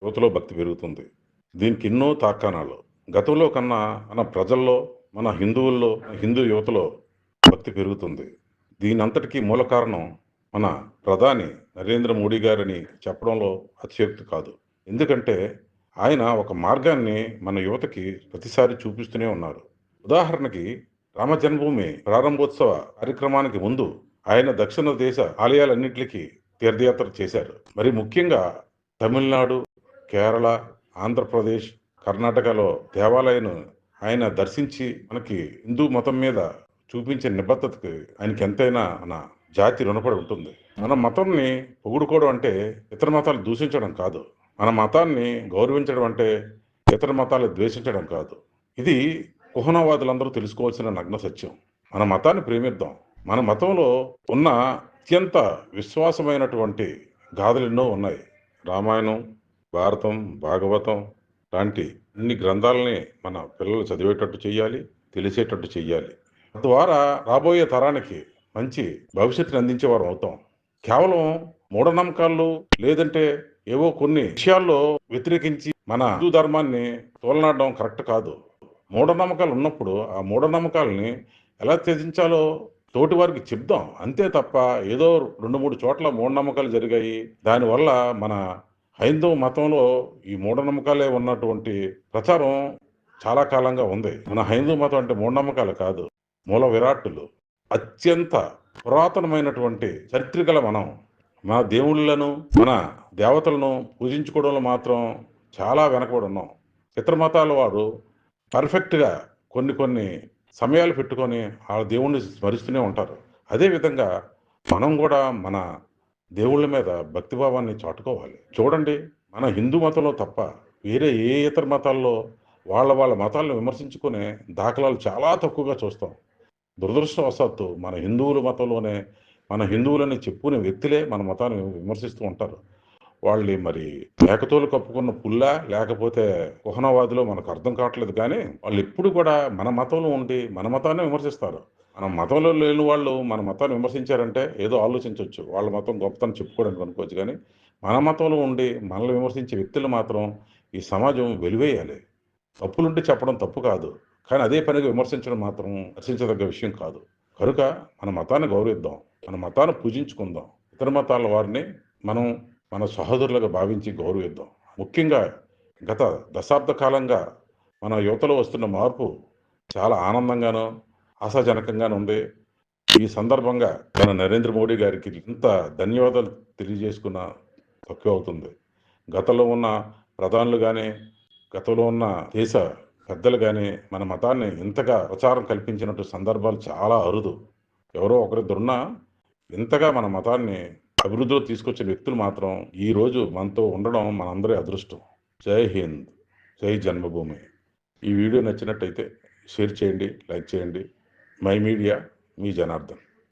యువతలో భక్తి పెరుగుతుంది. దీనికి ఎన్నో తార్కాణాలు. గతంలో కన్నా మన ప్రజల్లో, మన హిందువుల్లో, హిందూ యువతలో భక్తి పెరుగుతుంది. దీనంతటికీ మూల కారణం మన ప్రధాని నరేంద్ర మోడీ గారని చెప్పడంలో అతిశయోక్తి కాదు. ఎందుకంటే ఆయన ఒక మార్గాన్ని మన యువతకి ప్రతిసారి చూపిస్తూనే ఉన్నారు. ఉదాహరణకి రామ జన్మభూమి ప్రారంభోత్సవ కార్యక్రమానికి ముందు ఆయన దక్షిణ దేశ ఆలయాలన్నింటికి తీర్థయాత్ర చేశారు. మరి ముఖ్యంగా తమిళనాడు, కేరళ, ఆంధ్రప్రదేశ్, కర్ణాటకలో దేవాలయాన్ని ఆయన దర్శించి మనకి హిందూ మతం మీద చూపించిన నిబద్ధతకి ఆయనకి ఎంతైనా మన జాతి రుణపడి ఉంటుంది. మన మతంని పొగుడుకోవడం అంటే ఇతర మతాలు దూషించడం కాదు. మన మతాన్ని గౌరవించడం అంటే ఇతర మతాలు ద్వేషించడం కాదు. ఇది కుహనవాదులందరూ తెలుసుకోవాల్సిన నగ్న సత్యం. మన మతాన్ని ప్రేమిద్దాం. మన మతంలో ఉన్న అత్యంత విశ్వాసమైనటువంటి గాథలు ఎన్నో ఉన్నాయి. రామాయణం, భారతం, భాగవతం లాంటి అన్ని గ్రంథాలని మన పిల్లలు చదివేటట్టు చేయాలి, తెలిసేటట్టు చెయ్యాలి. తద్వారా రాబోయే తరానికి మంచి భవిష్యత్తుని అందించేవారం అవుతాం. కేవలం మూఢనమ్మకాలు లేదంటే ఏవో కొన్ని విషయాల్లో వ్యతిరేకించి మన హిందూ ధర్మాన్ని తోలనాడడం కరెక్ట్ కాదు. మూఢనమ్మకాలు ఉన్నప్పుడు ఆ మూఢనమ్మకాలని ఎలా త్యజించాలో తోటి వారికి చెప్దాం. అంతే తప్ప ఏదో 2, 3 చోట్ల మూఢనమ్మకాలు జరిగాయి. దానివల్ల మన హైందవ మతంలో ఈ మూఢనమ్మకాలే ఉన్నటువంటి ప్రచారం చాలా కాలంగా ఉంది. మన హైందవ మతం అంటే మూఢనమ్మకాలు కాదు. మూల విరాట్టులు. అత్యంత పురాతనమైనటువంటి చరిత్రగల మనం. మన దేవుళ్ళను, మన దేవతలను పూజించుకోవడంలో మాత్రం చాలా వెనకబడి ఉన్నాం. ఇతర మతాల వారు పర్ఫెక్ట్‌గా కొన్ని సమయాలు పెట్టుకొని ఆ దేవుణ్ణి స్మరిస్తూనే ఉంటారు. అదేవిధంగా మనం కూడా మన దేవుళ్ళ మీద భక్తిభావాన్ని చాటుకోవాలి. చూడండి, మన హిందూ మతంలో తప్ప వేరే ఏ ఇతర మతాల్లో వాళ్ళ మతాలను విమర్శించుకునే దాఖలాలు చాలా తక్కువగా చూస్తాం. దురదృష్టవశాత్తు మన హిందువుల మతంలోనే మన హిందువులని చెప్పుకునే వ్యక్తులే మన మతాన్ని విమర్శిస్తూ ఉంటారు. వాళ్ళు మరి మేకతోలు కప్పుకున్న పుల్లా లేకపోతే కుహనవాదిలో మనకు అర్థం కావట్లేదు. కానీ వాళ్ళు ఎప్పుడు కూడా మన మతంలో ఉండి మన మతాన్ని విమర్శిస్తారు. మన మతంలో లేని వాళ్ళు మన మతాన్ని విమర్శించారంటే ఏదో ఆలోచించవచ్చు, వాళ్ళ మతం గొప్పతనం చెప్పుకోవడానికి అనుకోవచ్చు. కానీ మన మతంలో ఉండి మనల్ని విమర్శించే వ్యక్తులు మాత్రం ఈ సమాజం వెలివేయాలి. తప్పులుంటే చెప్పడం తప్పు కాదు, కానీ అదే పనిగా విమర్శించడం మాత్రం హర్షించదగ్గ విషయం కాదు. కనుక మన మతాన్ని గౌరవిద్దాం, మన మతాన్ని పూజించుకుందాం. ఇతర మతాల వారిని మనం మన సహోదరులుగా భావించి గౌరవిద్దాం. ముఖ్యంగా గత దశాబ్ద కాలంగా మన యువతలో వస్తున్న మార్పు చాలా ఆనందంగానూ ఆశాజనకంగాను ఉంది. ఈ సందర్భంగా మన నరేంద్ర మోడీ గారికి ఇంత ధన్యవాదాలు తెలియజేసుకున్న తక్కువ అవుతుంది. గతంలో ఉన్న ప్రధానులు కానీ, గతంలో ఉన్న దేశ పెద్దలు కానీ మన మతాన్ని ఇంతగా ప్రచారం కల్పించినట్టు సందర్భాలు చాలా అరుదు. ఎవరో ఒకరిద్దరున్నా ఇంతగా మన మతాన్ని అభివృద్ధిలో తీసుకొచ్చిన వ్యక్తులు మాత్రం ఈరోజు మనతో ఉండడం మనందరి అదృష్టం. జై హింద్, జై జన్మభూమి. ఈ వీడియో నచ్చినట్టయితే షేర్ చేయండి, లైక్ చేయండి. My media, me Janardhan.